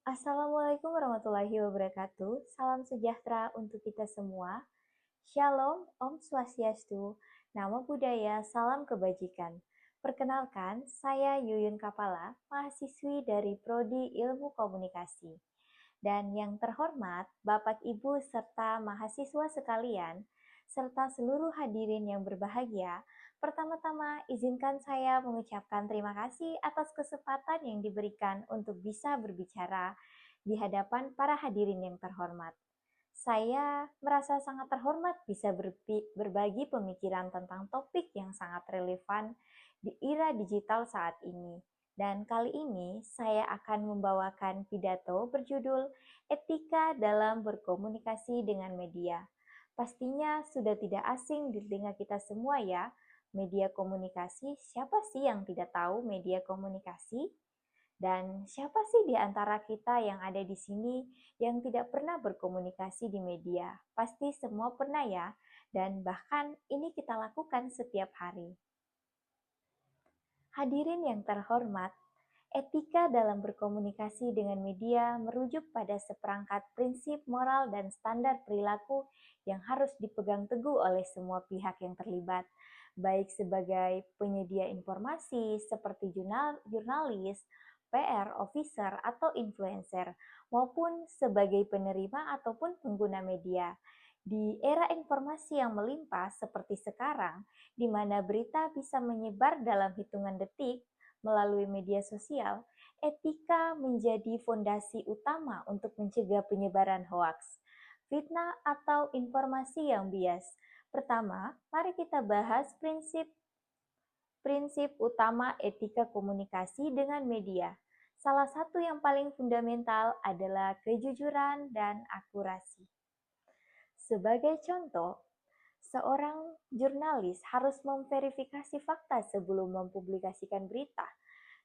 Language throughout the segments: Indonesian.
Assalamualaikum warahmatullahi wabarakatuh. Salam sejahtera untuk kita semua. Shalom, Om Swastiastu, Namo Buddhaya, Salam Kebajikan. Perkenalkan, saya Yuyun Kapala, mahasiswi dari Prodi Ilmu Komunikasi. Dan yang terhormat, Bapak Ibu serta mahasiswa sekalian, serta seluruh hadirin yang berbahagia, pertama-tama izinkan saya mengucapkan terima kasih atas kesempatan yang diberikan untuk bisa berbicara di hadapan para hadirin yang terhormat. Saya merasa sangat terhormat bisa berbagi pemikiran tentang topik yang sangat relevan di era digital saat ini. Dan kali ini saya akan membawakan pidato berjudul Etika dalam Berkomunikasi dengan Media. Pastinya sudah tidak asing di telinga kita semua ya, media komunikasi. Siapa sih yang tidak tahu media komunikasi? Dan siapa sih di antara kita yang ada di sini yang tidak pernah berkomunikasi di media? Pasti semua pernah ya, dan bahkan ini kita lakukan setiap hari. Hadirin yang terhormat, etika dalam berkomunikasi dengan media merujuk pada seperangkat prinsip moral dan standar perilaku yang harus dipegang teguh oleh semua pihak yang terlibat, baik sebagai penyedia informasi seperti jurnalis, PR, officer, atau influencer, maupun sebagai penerima ataupun pengguna media. Di era informasi yang melimpah seperti sekarang, di mana berita bisa menyebar dalam hitungan detik melalui media sosial, etika menjadi fondasi utama untuk mencegah penyebaran hoaks, fitnah, atau informasi yang bias. Pertama, mari kita bahas prinsip utama etika komunikasi dengan media. Salah satu yang paling fundamental adalah kejujuran dan akurasi. Sebagai contoh, seorang jurnalis harus memverifikasi fakta sebelum mempublikasikan berita.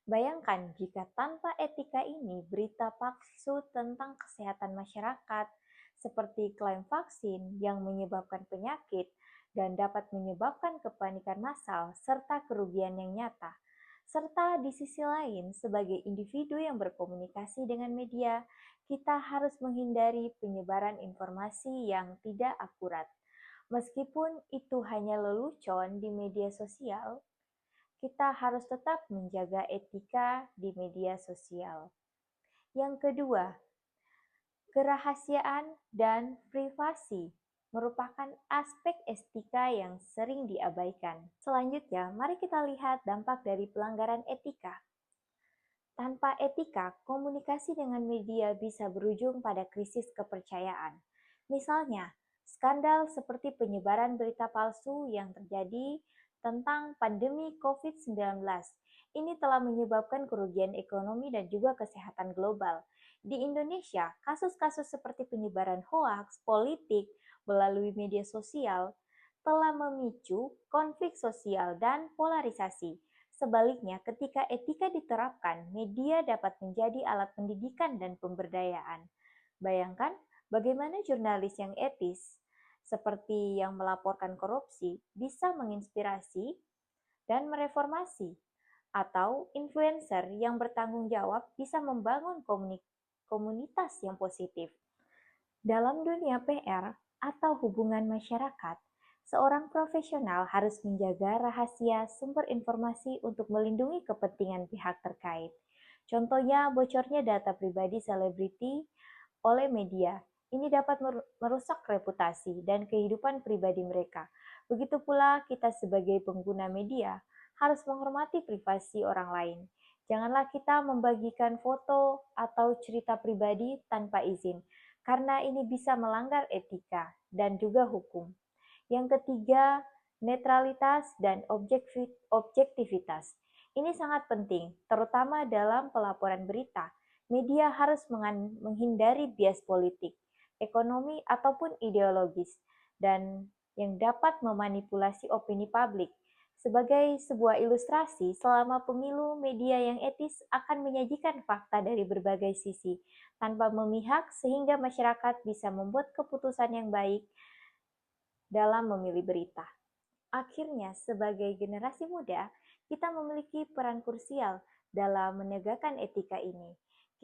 Bayangkan jika tanpa etika ini, berita palsu tentang kesehatan masyarakat, seperti klaim vaksin yang menyebabkan penyakit dan dapat menyebabkan kepanikan massal serta kerugian yang nyata. Serta di sisi lain, sebagai individu yang berkomunikasi dengan media, kita harus menghindari penyebaran informasi yang tidak akurat. Meskipun itu hanya lelucon di media sosial, kita harus tetap menjaga etika di media sosial. Yang kedua, kerahasiaan dan privasi merupakan aspek etika yang sering diabaikan. Selanjutnya, mari kita lihat dampak dari pelanggaran etika. Tanpa etika, komunikasi dengan media bisa berujung pada krisis kepercayaan. Misalnya, skandal seperti penyebaran berita palsu yang terjadi tentang pandemi COVID-19. Ini telah menyebabkan kerugian ekonomi dan juga kesehatan global. Di Indonesia, kasus-kasus seperti penyebaran hoaks, politik, melalui media sosial telah memicu konflik sosial dan polarisasi. Sebaliknya, ketika etika diterapkan, media dapat menjadi alat pendidikan dan pemberdayaan. Bayangkan bagaimana jurnalis yang etis, seperti yang melaporkan korupsi, bisa menginspirasi dan mereformasi, atau influencer yang bertanggung jawab bisa membangun komunitas yang positif. Dalam dunia PR atau hubungan masyarakat, seorang profesional harus menjaga rahasia sumber informasi untuk melindungi kepentingan pihak terkait. Contohnya, bocornya data pribadi selebriti oleh media. Ini dapat merusak reputasi dan kehidupan pribadi mereka. Begitu pula kita sebagai pengguna media harus menghormati privasi orang lain. Janganlah kita membagikan foto atau cerita pribadi tanpa izin, karena ini bisa melanggar etika dan juga hukum. Yang ketiga, netralitas dan objektivitas. Ini sangat penting, terutama dalam pelaporan berita. Media harus menghindari bias politik, ekonomi, ataupun ideologis, dan yang dapat memanipulasi opini publik. Sebagai sebuah ilustrasi, selama pemilu, media yang etis akan menyajikan fakta dari berbagai sisi, tanpa memihak sehingga masyarakat bisa membuat keputusan yang baik dalam memilih berita. Akhirnya, sebagai generasi muda, kita memiliki peran krusial dalam menegakkan etika ini.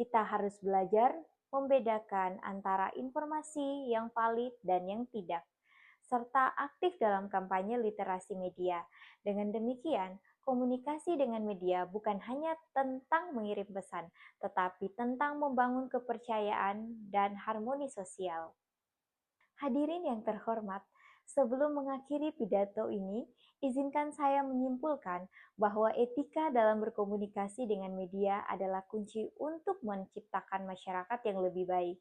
Kita harus belajar membedakan antara informasi yang valid dan yang tidak, serta aktif dalam kampanye literasi media. Dengan demikian, komunikasi dengan media bukan hanya tentang mengirim pesan, tetapi tentang membangun kepercayaan dan harmoni sosial. Hadirin yang terhormat, sebelum mengakhiri pidato ini, izinkan saya menyimpulkan bahwa etika dalam berkomunikasi dengan media adalah kunci untuk menciptakan masyarakat yang lebih baik.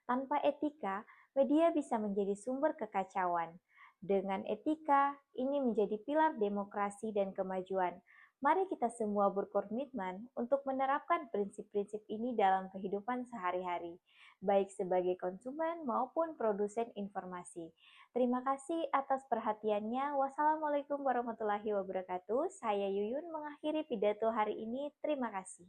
Tanpa etika, media bisa menjadi sumber kekacauan. Dengan etika, ini menjadi pilar demokrasi dan kemajuan. Mari kita semua berkomitmen untuk menerapkan prinsip-prinsip ini dalam kehidupan sehari-hari, baik sebagai konsumen maupun produsen informasi. Terima kasih atas perhatiannya. Wassalamualaikum warahmatullahi wabarakatuh. Saya Yuyun mengakhiri pidato hari ini. Terima kasih.